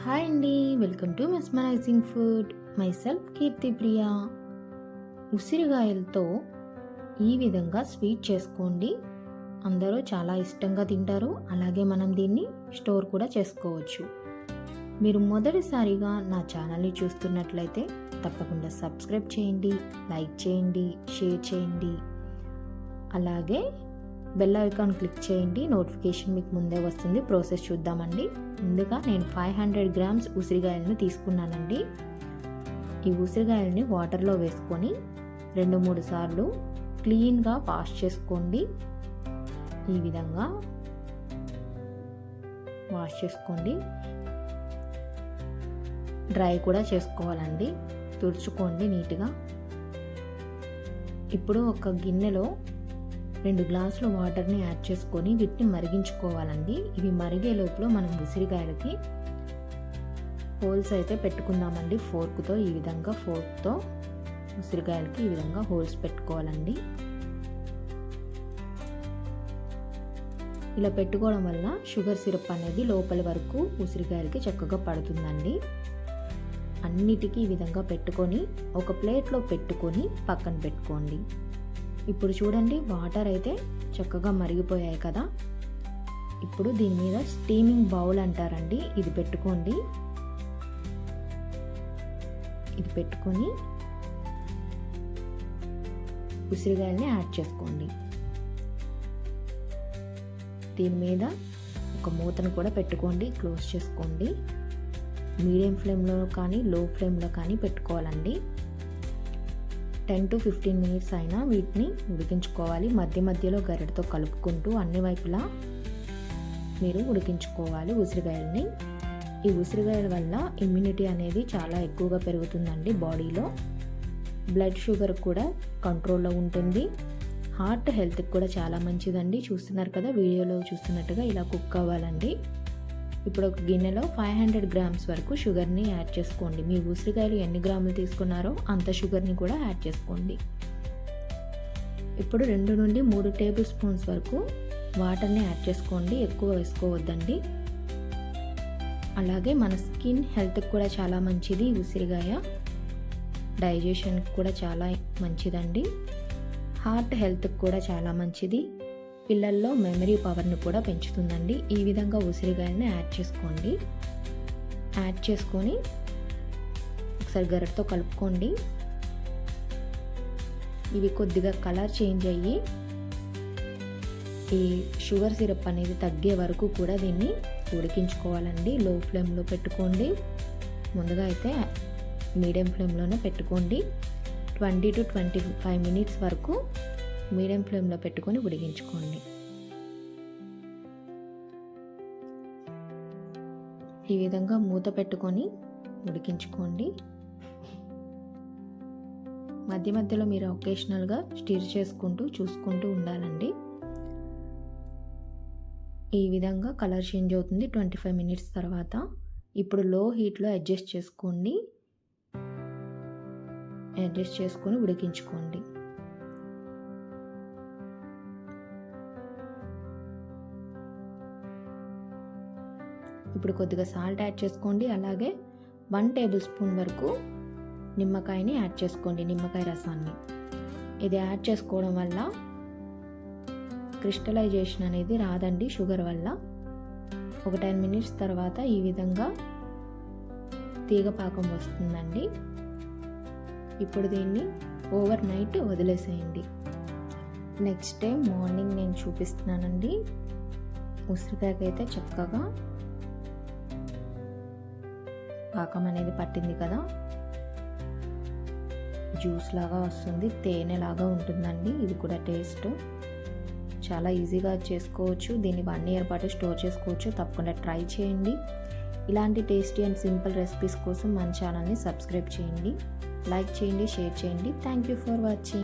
Hi అండి, welcome to mesmerising food. Myself Keerthi Priya. ఉసిరికాయలతో ఈ విధంగా స్వీట్ చేసుకోండి. అందరూ చాలా ఇష్టంగా తింటారు. అలాగే మనం దీన్ని స్టోర్ కూడా చేసుకోవచ్చు. మీరు మొదటిసారిగా నా ఛానల్ని చూస్తున్నట్లయితే తప్పకుండా సబ్స్క్రైబ్ చేయండి, లైక్ చేయండి, షేర్ చేయండి. అలాగే బెల్ ఐకాన్ క్లిక్ చేయండి, నోటిఫికేషన్ మీకు ముందే వస్తుంది. ప్రాసెస్ చూద్దామండి. ముందుగా నేను 500 గ్రామ్స్ ఉసిరికాయలను తీసుకున్నానండి. ఈ ఉసిరికాయలని వాటర్లో వేసుకొని 2-3 సార్లు క్లీన్గా వాష్ చేసుకోండి. ఈ విధంగా వాష్ చేసుకోండి. డ్రై కూడా చేసుకోవాలండి. తుడుచుకోండి నీట్గా. ఇప్పుడు ఒక గిన్నెలో 2 గ్లాసుల వాటర్ని యాడ్ చేసుకొని వీటిని మరిగించుకోవాలండి. ఇవి మరిగే లోపల మనం ఉసిరికాయలకి హోల్స్ అయితే పెట్టుకుందామండి. ఫోర్క్తో ఈ విధంగా ఫోర్క్తో ఉసిరికాయలకి ఈ విధంగా హోల్స్ పెట్టుకోవాలండి. ఇలా పెట్టుకోవడం వల్ల షుగర్ సిరప్ అనేది లోపలి వరకు ఉసిరికాయలకి చక్కగా పడుతుందండి. అన్నిటికీ ఈ విధంగా పెట్టుకొని ఒక ప్లేట్లో పెట్టుకొని పక్కన పెట్టుకోండి. ఇప్పుడు చూడండి, వాటర్ అయితే చక్కగా మరిగిపోయాయి కదా. ఇప్పుడు దీని మీద స్టీమింగ్ బౌల్ అంటారండి, ఇది పెట్టుకోండి. ఇది పెట్టుకొని ఉసిరికాయల్ని యాడ్ చేసుకోండి. దీని మీద ఒక మూతను కూడా పెట్టుకోండి, క్లోజ్ చేసుకోండి. మీడియం ఫ్లేమ్లో కానీ లో ఫ్లేమ్లో కానీ పెట్టుకోవాలండి. 10 to 15 మినిట్స్ అయినా వీటిని ఉడికించుకోవాలి. మధ్య మధ్యలో గరిటతో కలుపుకుంటూ అన్ని వైపులా మీరు ఉడికించుకోవాలి ఉసిరికాయలని. ఈ ఉసిరికాయల వల్ల ఇమ్యూనిటీ అనేది చాలా ఎక్కువగా పెరుగుతుందండి బాడీలో. బ్లడ్ షుగర్ కూడా కంట్రోల్లో ఉంటుంది. హార్ట్ హెల్త్కి కూడా చాలా మంచిదండి. చూస్తున్నారు కదా, వీడియోలో చూస్తున్నట్టుగా ఇలా కుక్ అవ్వాలండి. ఇప్పుడు ఒక గిన్నెలో 500 గ్రామ్స్ వరకు షుగర్ని యాడ్ చేసుకోండి. మీ ఉసిరికాయలు ఎన్ని గ్రాములు తీసుకున్నారో అంత షుగర్ని కూడా యాడ్ చేసుకోండి. ఇప్పుడు 2 నుండి 3 టేబుల్ స్పూన్స్ వరకు వాటర్ని యాడ్ చేసుకోండి. ఎక్కువ వేసుకోవద్దండి. అలాగే మన స్కిన్ హెల్త్కి కూడా చాలా మంచిది ఉసిరికాయ. డైజెషన్కి కూడా చాలా మంచిదండి. హార్ట్ హెల్త్కి కూడా చాలా మంచిది. పిల్లల్లో మెమరీ పవర్ని కూడా పెంచుతుందండి. ఈ విధంగా ఉసిరికాయలని యాడ్ చేసుకోండి. యాడ్ చేసుకొని ఒకసారి గరిటతో కలుపుకోండి. ఇవి కొద్దిగా కలర్ చేంజ్ అయ్యి ఈ షుగర్ సిరప్ అనేది తగ్గే వరకు కూడా దీన్ని ఉడికించుకోవాలండి. లో ఫ్లేమ్లో పెట్టుకోండి. ముందుగా అయితే మీడియం ఫ్లేమ్లోనే పెట్టుకోండి. 20 to 25 మినిట్స్ వరకు మీడియం ఫ్లేమ్లో పెట్టుకొని ఉడికించుకోండి. ఈ విధంగా మూత పెట్టుకొని ఉడికించుకోండి. మధ్య మధ్యలో మీరు ఒకేషనల్గా స్టిర్ చేసుకుంటూ చూసుకుంటూ ఉండాలండి. ఈ విధంగా కలర్ చేంజ్ అవుతుంది 25 మినిట్స్ తర్వాత. ఇప్పుడు లో హీట్లో అడ్జస్ట్ చేసుకొని ఉడికించుకోండి. ఇప్పుడు కొద్దిగా సాల్ట్ యాడ్ చేసుకోండి. అలాగే 1 టేబుల్ స్పూన్ వరకు నిమ్మకాయని యాడ్ చేసుకోండి, నిమ్మకాయ రసాన్ని. ఇది యాడ్ చేసుకోవడం వల్ల క్రిస్టలైజేషన్ అనేది రాదండి షుగర్ వల్ల. ఒక 10 మినిట్స్ తర్వాత ఈ విధంగా తీగ పాకం వస్తుందండి. ఇప్పుడు దీన్ని ఓవర్ నైట్ వదిలేసేయండి. నెక్స్ట్ డే మార్నింగ్ నేను చూపిస్తున్నానండి. ఉసిరికాయకైతే చక్కగా పాకం అనేది పట్టింది కదా, జ్యూస్ లాగా వస్తుంది, తేనె లాగా ఉంటుందండి. ఇది కూడా టేస్ట్ చాలా ఈజీగా చేసుకోవచ్చు. దీన్ని 1 year పాటు స్టోర్ చేసుకోవచ్చు. తప్పకుండా ట్రై చేయండి. ఇలాంటి టేస్టీ అండ్ సింపుల్ రెసిపీస్ కోసం మన ఛానల్ని సబ్స్క్రైబ్ చేయండి, లైక్ చేయండి, షేర్ చేయండి. Thank you for watching.